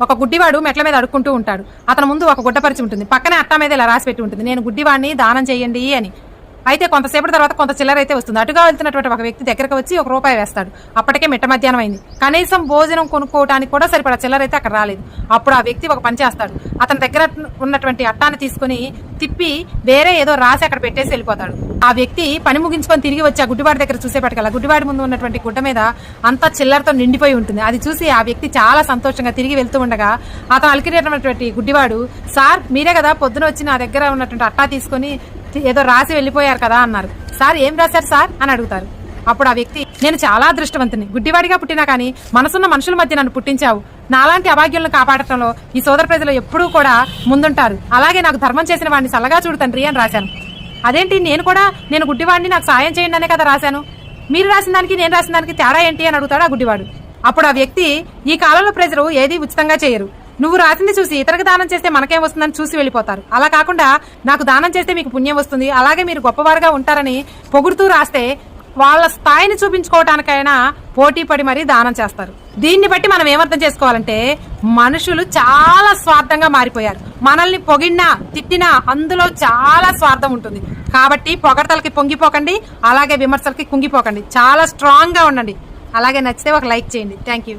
ఒక గుడ్డివాడు మెట్ల మీద అడుక్కుంటూ ఉంటాడు. అతని ముందు ఒక గుడ్డపరిచి ఉంటుంది, పక్కనే అట్టా మీద ఇలా రాసి పెట్టి ఉంటుంది, నేను గుడ్డివాడిని, దానం చేయండి అని. అయితే కొంతసేపటి తర్వాత కొంత చిల్లర అయితే వస్తుంది. అటుగా వెళ్తున్నటువంటి ఒక వ్యక్తి దగ్గరకు వచ్చి ₹1 వేస్తాడు. అప్పటికే మిట్ట మధ్యాహ్నం అయింది. కనీసం భోజనం కొనుక్కోవడానికి కూడా సరిపడా చిల్లర అయితే అక్కడ రాలేదు. అప్పుడు ఆ వ్యక్తి ఒక పని చేస్తాడు, అతని దగ్గర ఉన్నటువంటి అట్టాన్ని తీసుకుని తిప్పి వేరే ఏదో రాసి అక్కడ పెట్టేసి వెళ్ళిపోతాడు. ఆ వ్యక్తి పని ముగించుకొని తిరిగి వచ్చి ఆ గుడ్డివాడి దగ్గర చూసేపటికల్లా గుడ్డివాడి ముందు ఉన్నటువంటి గుడ్డ మీద అంతా చిల్లరతో నిండిపోయి ఉంటుంది. అది చూసి ఆ వ్యక్తి చాలా సంతోషంగా తిరిగి వెళ్తూ ఉండగా అతను అలికినటువంటి గుడ్డివాడు, సార్ మీరే కదా పొద్దున వచ్చి నా దగ్గర ఉన్నటువంటి అట్టా తీసుకుని ఏదో రాసి వెళ్ళిపోయారు కదా అన్నారు. సార్ ఏం రాశారు సార్ అని అడుగుతారు. అప్పుడు ఆ వ్యక్తి, నేను చాలా అదృష్టవంతుని, గుడ్డివాడిగా పుట్టినా కానీ మనసున్న మనుషుల మధ్య నన్ను పుట్టించావు. నాలాంటి అభాగ్యులను కాపాడటంలో ఈ సోదర ప్రజలు ఎప్పుడూ కూడా ముందుంటారు. అలాగే నాకు ధర్మం చేసిన వాడిని సల్లగా చూడు తండ్రి అని రాశాను. అదేంటి, నేను గుడ్డివాడిని, నాకు సాయం చేయండి అనే కదా రాశాను, మీరు రాసిన దానికి నేను రాసిన దానికి తేడా ఏంటి అని అడుగుతాడు ఆ గుడ్డివాడు. అప్పుడు ఆ వ్యక్తి, ఈ కాలంలో ప్రజలు ఏది ఉచితంగా చేయరు, నువ్వు రాసింది చూసి ఇతరకు దానం చేస్తే మనకేం వస్తుందని చూసి వెళ్ళిపోతారు. అలా కాకుండా నాకు దానం చేస్తే మీకు పుణ్యం వస్తుంది, అలాగే మీరు గొప్పవారుగా ఉంటారని పొగుడుతూ రాస్తే వాళ్ళ స్థాయిని చూపించుకోవటానికైనా పోటీ పడి మరీ దానం చేస్తారు. దీన్ని బట్టి మనం ఏమర్థం చేసుకోవాలంటే మనుషులు చాలా స్వార్థంగా మారిపోయారు. మనల్ని పొగిడినా తిట్టినా అందులో చాలా స్వార్థం ఉంటుంది. కాబట్టి పొగడతలకి పొంగిపోకండి, అలాగే విమర్శలకి కుంగిపోకండి, చాలా స్ట్రాంగ్ గా ఉండండి. అలాగే నచ్చితే ఒక లైక్ చేయండి. Thank you.